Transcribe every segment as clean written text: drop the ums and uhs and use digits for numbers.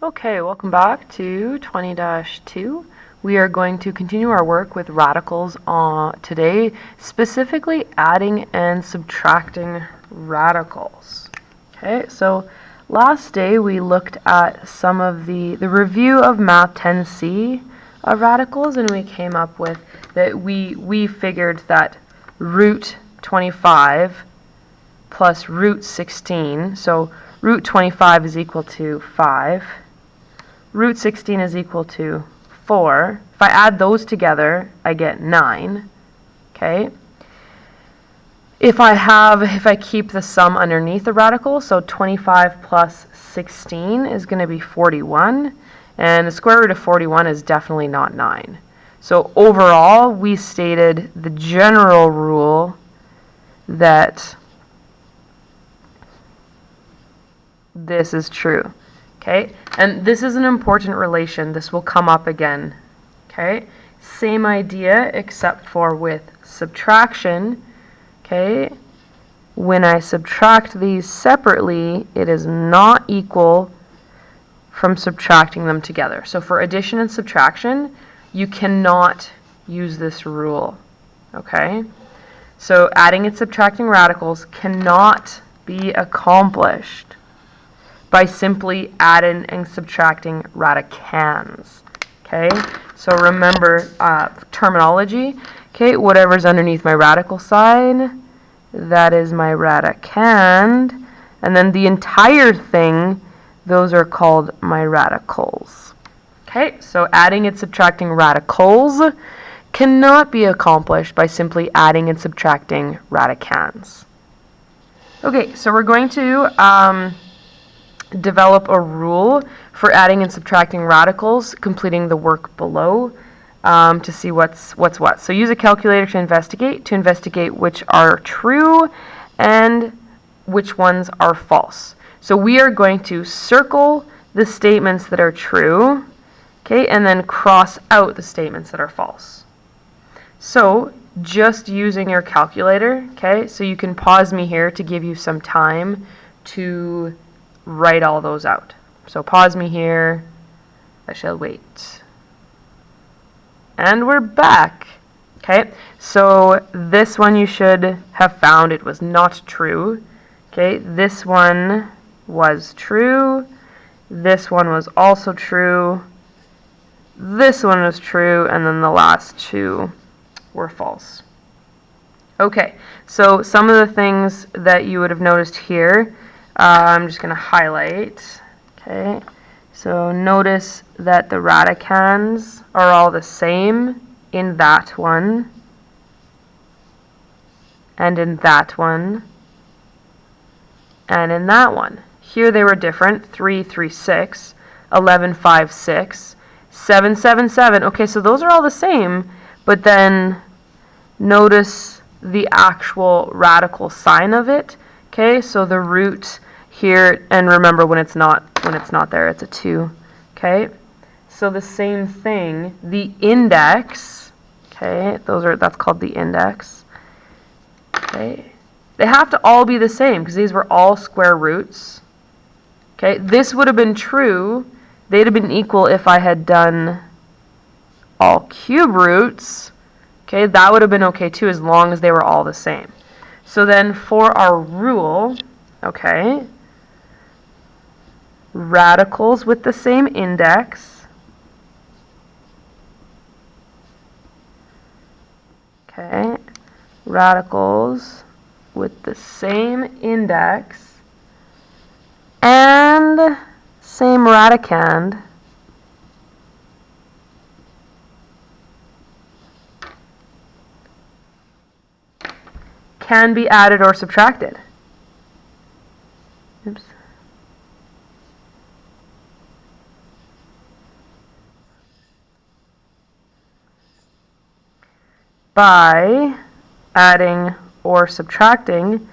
Okay, welcome back to 20-2. We are going to continue our work with radicals today, specifically adding and subtracting radicals. Okay, so last day we looked at some of the review of Math 10C of radicals, and we came up with that we figured that root 25 plus root 16, so root 25 is equal to 5. Root 16 is equal to 4. If I add those together, I get 9. Okay. If I keep the sum underneath the radical, so 25 plus 16 is going to be 41, and the square root of 41 is definitely not 9. So overall, we stated the general rule that this is true. Okay, and this is an important relation. This will come up again. Okay, same idea except for with subtraction. Okay, when I subtract these separately, it is not equal from subtracting them together. So for addition and subtraction, you cannot use this rule. Okay, so adding and subtracting radicals cannot be accomplished by simply adding and subtracting radicands. Okay, so remember terminology. Okay, whatever's underneath my radical sign, that is my radicand, and then the entire thing, those are called my radicals. Okay, so adding and subtracting radicals cannot be accomplished by simply adding and subtracting radicands. Okay, so we're going to develop a rule for adding and subtracting radicals, completing the work below to see what's what. So use a calculator to investigate which are true and which ones are false. So we are going to circle the statements that are true, okay, and then cross out the statements that are false. So just using your calculator, okay, so you can pause me here to give you some time to write all those out. So pause me here. I shall wait. And we're back. Okay, so this one you should have found it was not true. Okay, this one was true. This one was also true. This one was true, and then the last two were false. Okay, so some of the things that you would have noticed here, I'm just going to highlight. Okay, so notice that the radicands are all the same in that one and in that one and in that one. Here they were different. 3, 3, 6, 11, 5, 6, 7, 7, 7. Okay, so those are all the same, but then notice the actual radical sign of it. Okay, so the root here, and remember when it's not there, it's a 2. Okay, so the same thing, the index. Okay, that's called the index. Okay, they have to all be the same because these were all square roots. Okay, this would have been true. They'd have been equal if I had done all cube roots. Okay, that would have been okay too as long as they were all the same. So then for our rule, okay, radicals with the same index, okay, radicals with the same index and same radicand can be added or subtracted. Oops. By adding or subtracting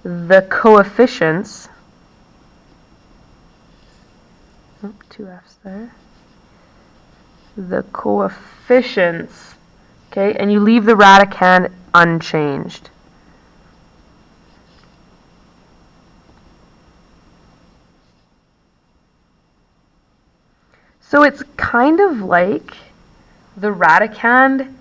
the coefficients, two F's there, the coefficients, okay, and you leave the radicand unchanged. So it's kind of like the radicand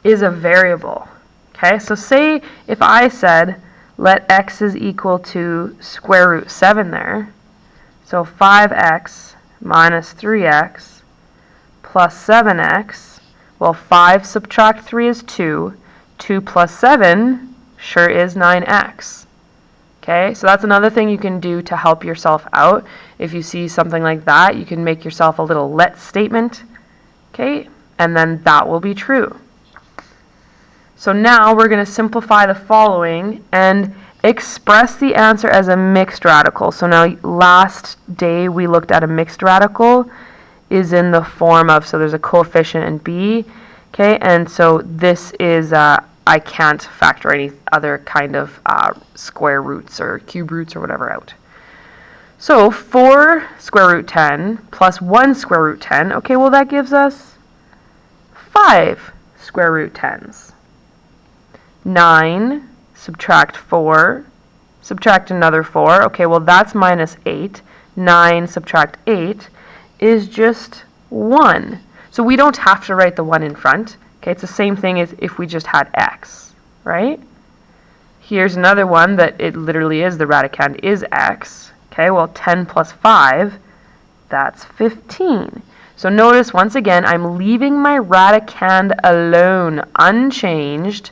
is a variable. Okay, so say if I said let x is equal to square root 7 there, so 5x minus 3x plus 7x, well 5 subtract 3 is 2, 2 plus 7 sure is 9x. Okay, so that's another thing you can do to help yourself out. If you see something like that, you can make yourself a little let statement, okay, and then that will be true. So now we're going to simplify the following and express the answer as a mixed radical. So now last day we looked at a mixed radical is in the form of, so there's a coefficient in b, okay, and so this is I can't factor any other kind of square roots or cube roots or whatever out. So 4 square root 10 plus 1 square root 10, okay, well that gives us 5 square root 10s. 9, subtract 4, subtract another 4, okay, well that's minus 8. 9 subtract 8 is just 1. So we don't have to write the 1 in front. Okay, it's the same thing as if we just had x, right? Here's another one that it literally is, the radicand is x. Okay, well 10 plus 5, that's 15. So notice once again, I'm leaving my radicand alone, unchanged.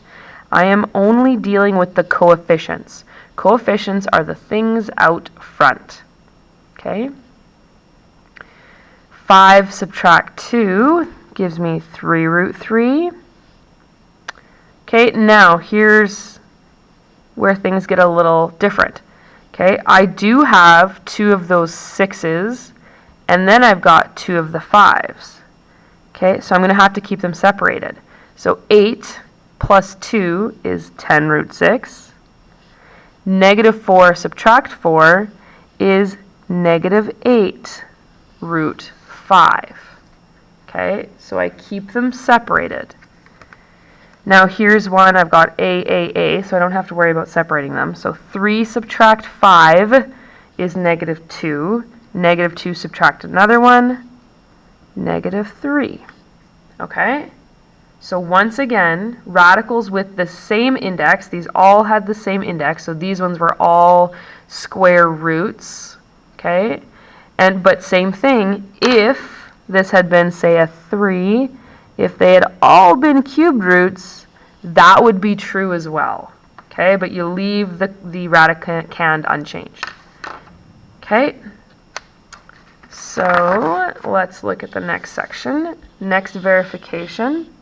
I am only dealing with the coefficients. Coefficients are the things out front. Okay? 5 subtract 2 gives me 3 root 3. Okay, now here's where things get a little different. Okay, I do have 2 of those 6's, and then I've got 2 of the 5's. Okay, so I'm going to have to keep them separated. So 8 plus 2 is 10 root 6. Negative 4 subtract 4 is negative 8 root 5. Okay, so I keep them separated. Now here's one, I've got A, so I don't have to worry about separating them. So 3 subtract 5 is negative 2. Negative 2 subtract another one, negative 3. Okay, so once again, radicals with the same index, these all had the same index, so these ones were all square roots. Okay, but same thing, if this had been, say, a 3. If they had all been cubed roots, that would be true as well. Okay, but you leave the radicand unchanged. Okay, so let's look at the next section. Next, verification.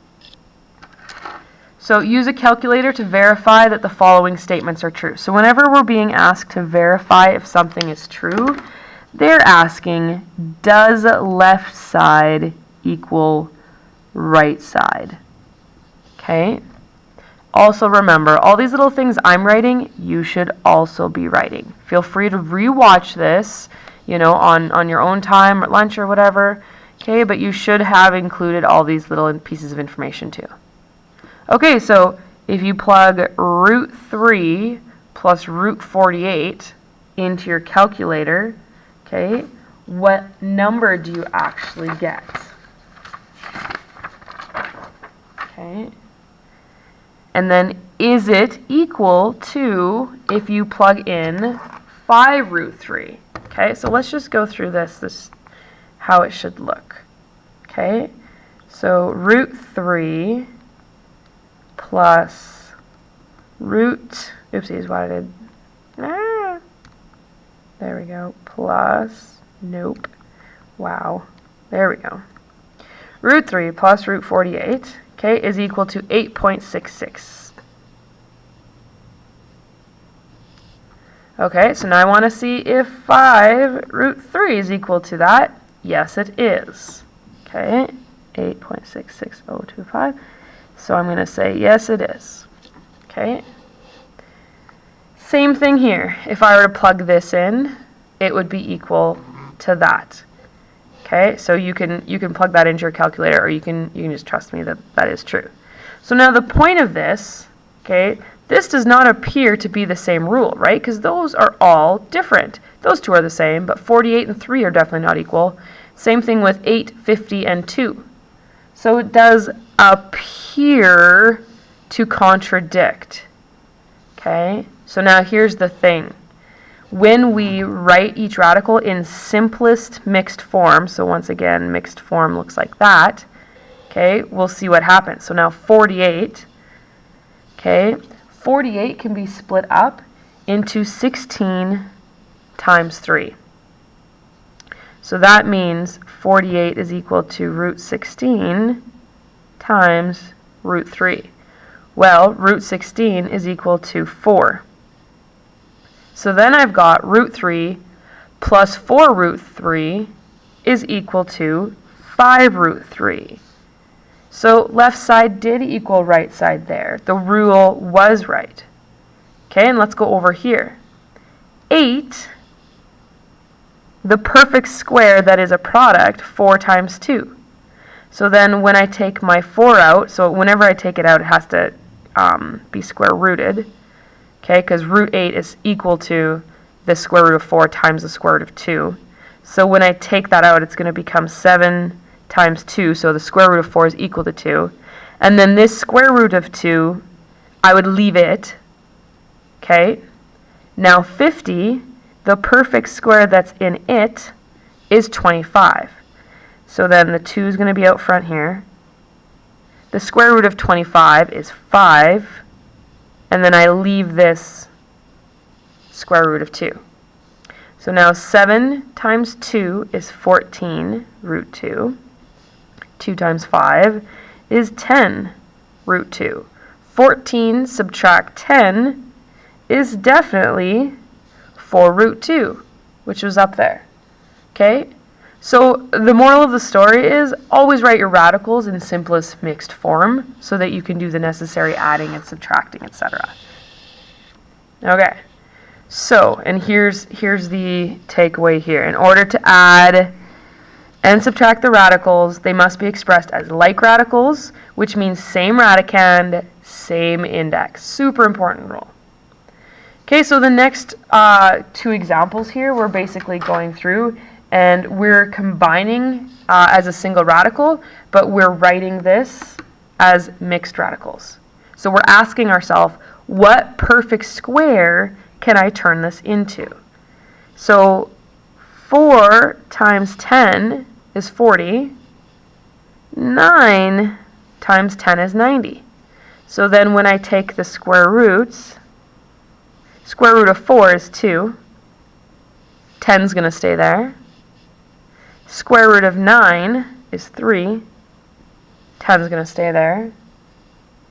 So use a calculator to verify that the following statements are true. So whenever we're being asked to verify if something is true, they're asking, does left side equal right side? Okay. Also remember, all these little things I'm writing, you should also be writing. Feel free to rewatch this, you know, on your own time, or lunch or whatever. Okay, but you should have included all these little pieces of information too. Okay, so if you plug root 3 plus root 48 into your calculator, okay, what number do you actually get? Okay. And then is it equal to if you plug in 5 root 3? Okay, so let's just go through this how it should look. Okay, so root 3 plus root, oopsies, what I did, there we go, plus, nope, wow, there we go, root 3 plus root 48, okay, is equal to 8.66. Okay, so now I want to see if 5 root 3 is equal to that. Yes, it is. Okay, 8.66025. So I'm going to say yes, it is. Okay. Same thing here. If I were to plug this in, it would be equal to that. Okay, so you can plug that into your calculator, or you can just trust me that that is true. So now the point of this, okay, this does not appear to be the same rule, right? Because those are all different. Those two are the same, but 48 and 3 are definitely not equal. Same thing with 8, 50, and 2. So it does appear to contradict. Okay, so now here's the thing. When we write each radical in simplest mixed form, so once again, mixed form looks like that, okay, we'll see what happens. So now 48, okay, 48 can be split up into 16 times 3. So that means 48 is equal to root 16 times root 3. Well, root 16 is equal to 4. So then I've got root 3 plus 4 root 3 is equal to 5 root 3. So left side did equal right side there. The rule was right. Okay, and let's go over here. 8, the perfect square that is a product, 4 times 2. So then when I take my 4 out, so whenever I take it out, it has to be square rooted. Okay, because root 8 is equal to the square root of 4 times the square root of 2. So when I take that out, it's going to become 7 times 2, so the square root of 4 is equal to 2. And then this square root of 2, I would leave it. Okay, now 50, the perfect square that's in it, is 25. So then the 2 is going to be out front here. The square root of 25 is 5. And then I leave this square root of 2. So now 7 times 2 is 14 root 2. 2 times 5 is 10 root 2. 14 subtract 10 is definitely 4 root 2, which was up there. Okay? So the moral of the story is always write your radicals in simplest mixed form so that you can do the necessary adding and subtracting, etc. Okay, so, and here's the takeaway here. In order to add and subtract the radicals, they must be expressed as like radicals, which means same radicand, same index. Super important rule. Okay, so the next 2 examples here, we're basically going through and we're combining as a single radical, but we're writing this as mixed radicals. So we're asking ourselves, what perfect square can I turn this into? So 4 times 10 is 40. 9 times 10 is 90. So then when I take the square roots, square root of 4 is 2. 10 is going to stay there. Square root of 9 is 3. 10 is going to stay there.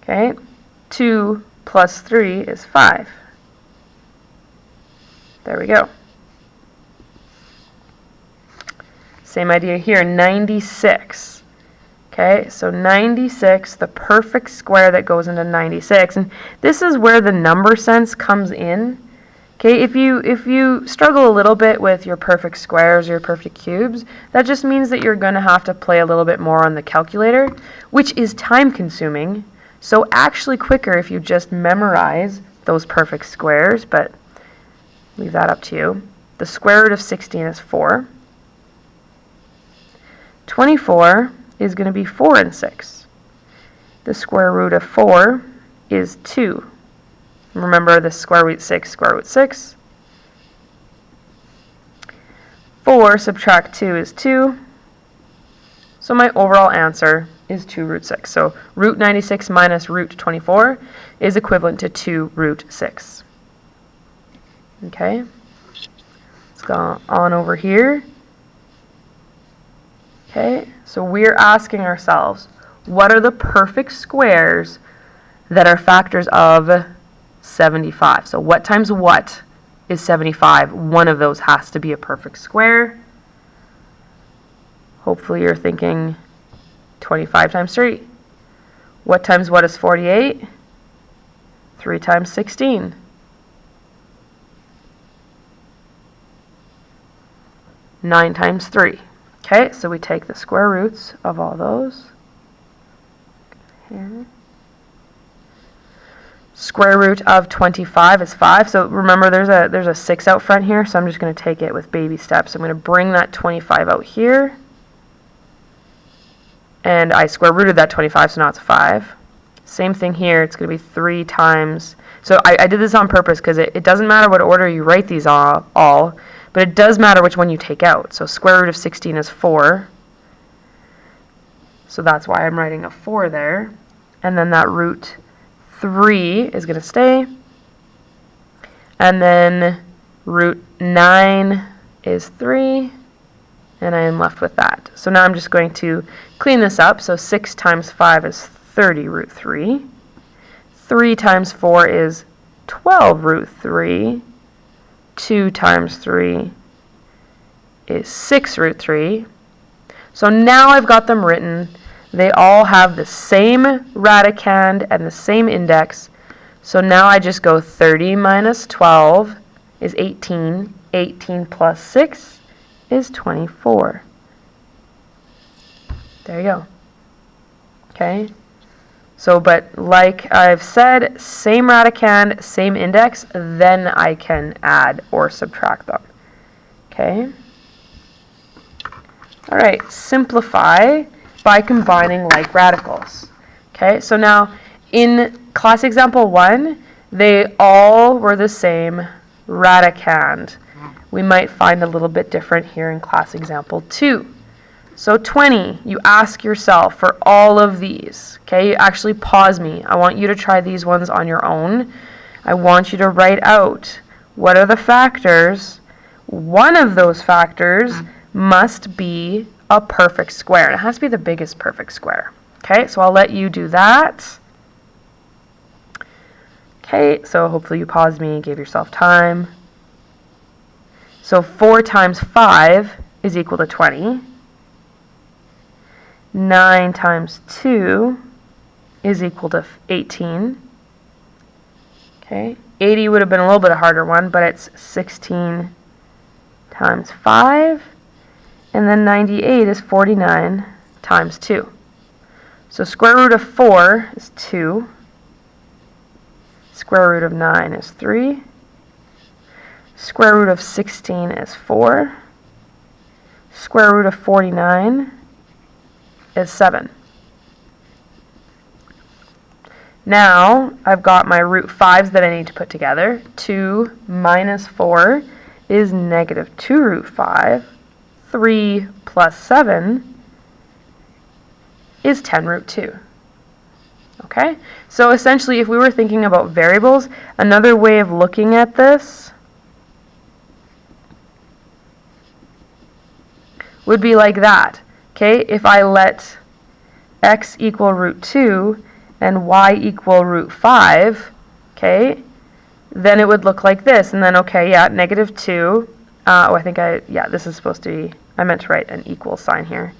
Okay. 2 plus 3 is 5. There we go. Same idea here, 96. Okay, so 96, the perfect square that goes into 96. And this is where the number sense comes in. Okay, if you struggle a little bit with your perfect squares or your perfect cubes, that just means that you're going to have to play a little bit more on the calculator, which is time consuming. So actually quicker if you just memorize those perfect squares, but leave that up to you. The square root of 16 is 4. 24 is going to be 4 and 6. The square root of 4 is 2. Remember the square root 6, square root 6. 4 subtract 2 is 2. So my overall answer is 2 root 6. So root 96 minus root 24 is equivalent to 2 root 6. Okay. Let's go on over here. Okay, so we're asking ourselves, what are the perfect squares that are factors of 75? So what times what is 75? One of those has to be a perfect square. Hopefully you're thinking 25 times 3. What times what is 48? 3 times 16. 9 times 3. Okay, so we take the square roots of all those. Here. Square root of 25 is 5. So remember there's a 6 out front here, so I'm just going to take it with baby steps. I'm going to bring that 25 out here. and I square rooted that 25, so now it's 5. Same thing here, it's going to be 3 times, so I did this on purpose because it doesn't matter what order you write these all, but it does matter which one you take out. So square root of 16 is 4, so that's why I'm writing a 4 there, and then that root 3 is going to stay, and then root 9 is 3, and I am left with that. So now I'm just going to clean this up. So 6 times 5 is 30 root 3. 3 times 4 is 12 root 3. 2 times 3 is 6 root 3. So now I've got them written. They all have the same radicand and the same index. So now I just go 30 minus 12 is 18. 18 plus 6 is 24. There you go. Okay. So, but like I've said, same radicand, same index, then I can add or subtract them. Okay. All right, simplify by combining like radicals. Okay, so now in class example 1, they all were the same radicand. We might find a little bit different here in class example 2. So 20, you ask yourself for all of these. Okay, you actually pause me. I want you to try these ones on your own. I want you to write out what are the factors. One of those factors must be a perfect square. It has to be the biggest perfect square. Okay, so I'll let you do that. Okay, so hopefully you paused me, gave yourself time. So 4 times 5 is equal to 20. 9 times 2 is equal to 18. Okay, 80 would have been a little bit a harder one, but it's 16 times 5. And then 98 is 49 times 2. So square root of 4 is 2. Square root of 9 is 3. Square root of 16 is 4. Square root of 49 is 7. Now I've got my root 5s that I need to put together. 2 minus 4 is negative 2 root 5. 3 plus 7 is 10 root 2. Okay, so essentially if we were thinking about variables, another way of looking at this would be like that. Okay, if I let x equal root 2 and y equal root 5, okay, then it would look like this. And then, okay, yeah, negative 2. This is supposed to be, I meant to write an equal sign here.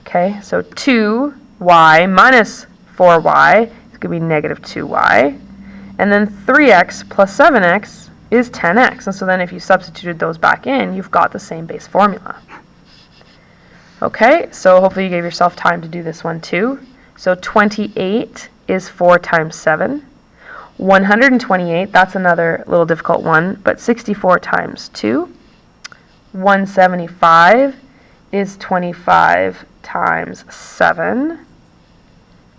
Okay, so 2y minus 4y is going to be negative 2y. And then 3x plus 7x is 10x. And so then if you substituted those back in, you've got the same base formula. Okay, so hopefully you gave yourself time to do this one too. So 28 is 4 times 7. 128, that's another little difficult one, but 64 times 2. 175 is 25 times 7.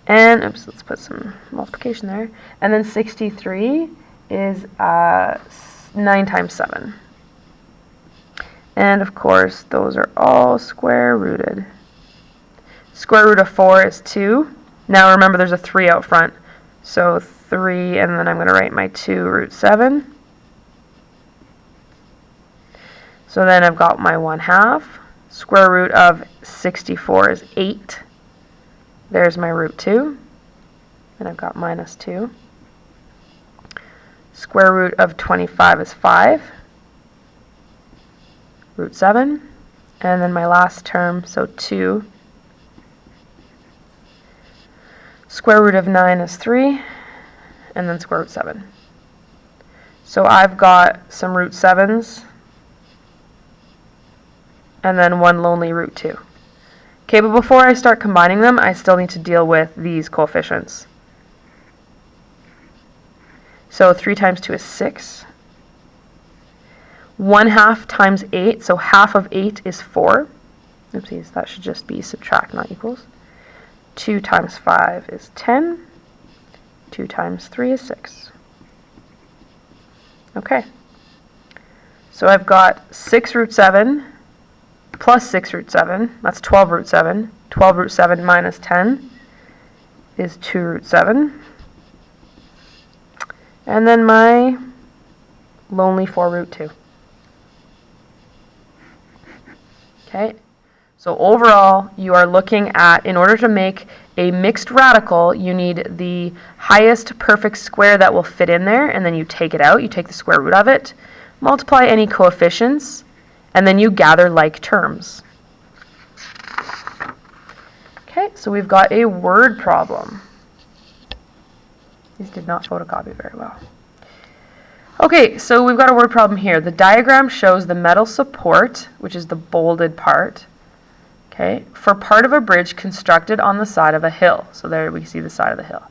And, oops, let's put some multiplication there. And then 63 is 9 times 7. And of course, those are all square rooted. Square root of 4 is 2. Now remember there's a 3 out front. So 3, and then I'm going to write my 2 root 7. So then I've got my 1/2. Square root of 64 is 8. There's my root 2. And I've got minus 2. Square root of 25 is 5. Root 7. And then my last term, so 2. Square root of 9 is 3. And then square root 7. So I've got some root 7s. And then one lonely root 2. Okay, but before I start combining them, I still need to deal with these coefficients. So 3 times 2 is 6. 1/2 times 8, so half of 8 is 4. Oopsies, that should just be subtract, not equals. 2 times 5 is 10. 2 times 3 is 6. Okay. So I've got 6 root 7 plus 6 root 7. That's 12 root 7. 12 root 7 minus 10 is 2 root 7. And then my lonely 4 root 2. Okay. So overall, you are looking at, in order to make a mixed radical, you need the highest perfect square that will fit in there, and then you take it out, you take the square root of it, multiply any coefficients, and then you gather like terms. Okay, so we've got a word problem. These did not photocopy very well. Okay, so we've got a word problem here. The diagram shows the metal support, which is the bolded part, okay, for part of a bridge constructed on the side of a hill. So there we see the side of the hill.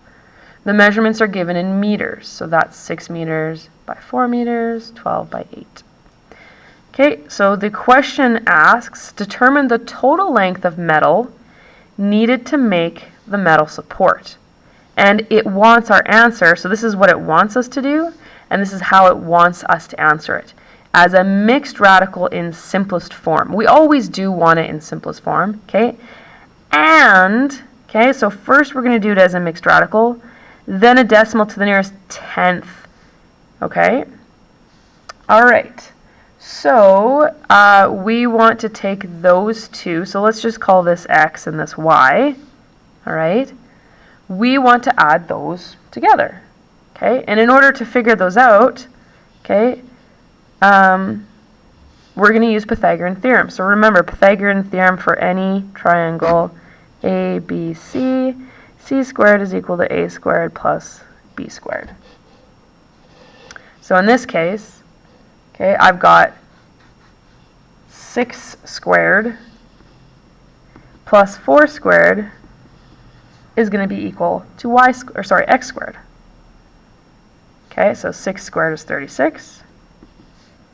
The measurements are given in meters. So that's 6 meters by 4 meters, 12 by 8. Okay, so the question asks, determine the total length of metal needed to make the metal support. And it wants our answer, so this is what it wants us to do, and this is how it wants us to answer it. As a mixed radical in simplest form. We always do want it in simplest form, okay? And, okay, so first we're going to do it as a mixed radical, then a decimal to the nearest tenth, okay? All right, so we want to take those two, so let's just call this x and this y, all right? We want to add those together, okay? And in order to figure those out, okay, we're going to use Pythagorean theorem. So remember, Pythagorean theorem for any triangle ABC, c squared is equal to a squared plus b squared. So in this case, okay, I've got 6 squared plus 4 squared is going to be equal to x squared. Okay, so 6 squared is 36.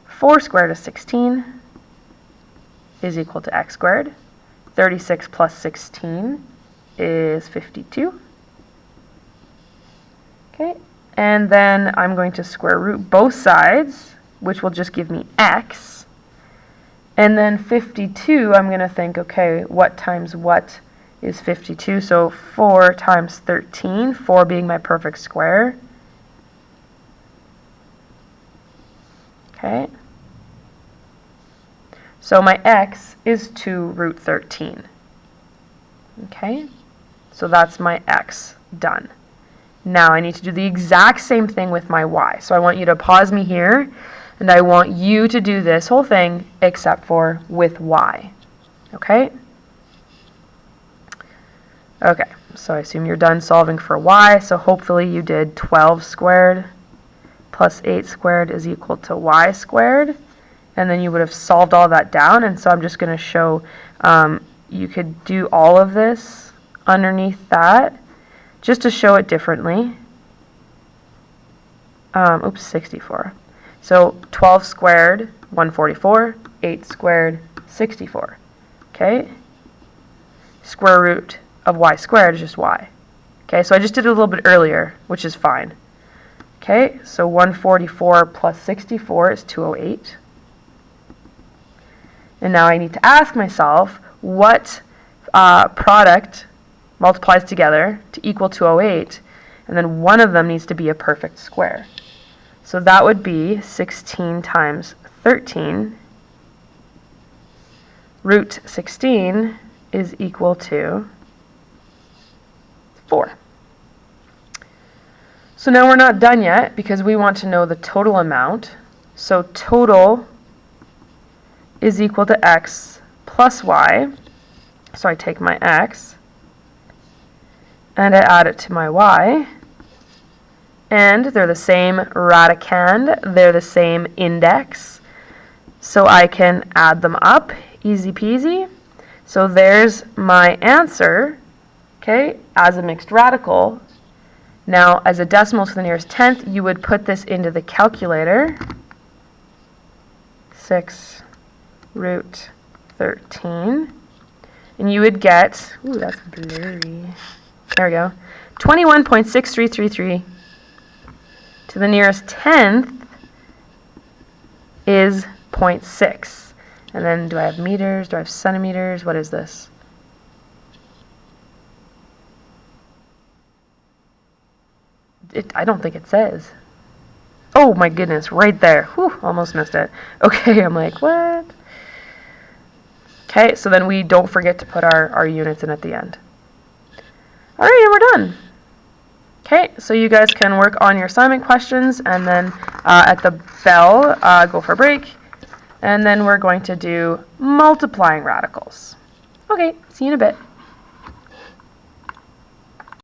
4 squared is 16 is equal to x squared. 36 plus 16 is 52. Okay, and then I'm going to square root both sides, which will just give me x. And then 52, I'm going to think, okay, what times what is 52? So 4 times 13, 4 being my perfect square. Okay. So my x is 2 root 13. Okay, so that's my x done. Now I need to do the exact same thing with my y. So I want you to pause me here, and I want you to do this whole thing except for with y. Okay? Okay, so I assume you're done solving for y. So hopefully you did 12 squared plus 8 squared is equal to y squared. And then you would have solved all that down. And so I'm just going to show you could do all of this underneath that just to show it differently. Oops, 64. So 12 squared, 144. 8 squared, 64. Okay? Square root of y squared is just y. Okay, so I just did it a little bit earlier, which is fine. Okay, so 144 plus 64 is 208. And now I need to ask myself what product multiplies together to equal 208, and then one of them needs to be a perfect square. So that would be 16 times 13. Root 16 is equal to 4. So now we're not done yet because we want to know the total amount. So total is equal to x plus y. So I take my x and I add it to my y. And they're the same radicand, they're the same index. So I can add them up, easy peasy. So there's my answer, okay, as a mixed radical. Now, as a decimal to the nearest tenth, you would put this into the calculator. 6 root 13. And you would get, ooh, that's blurry. There we go. 21.6333 to the nearest 10th is 0.6. And then do I have meters? Do I have centimeters? What is this? I don't think it says. Oh my goodness, right there. Whew, almost missed it. Okay, I'm like, what? Okay, so then we don't forget to put our units in at the end. All right, and we're done. Okay, so you guys can work on your assignment questions, and then at the bell, go for a break. And then we're going to do multiplying radicals. Okay, see you in a bit.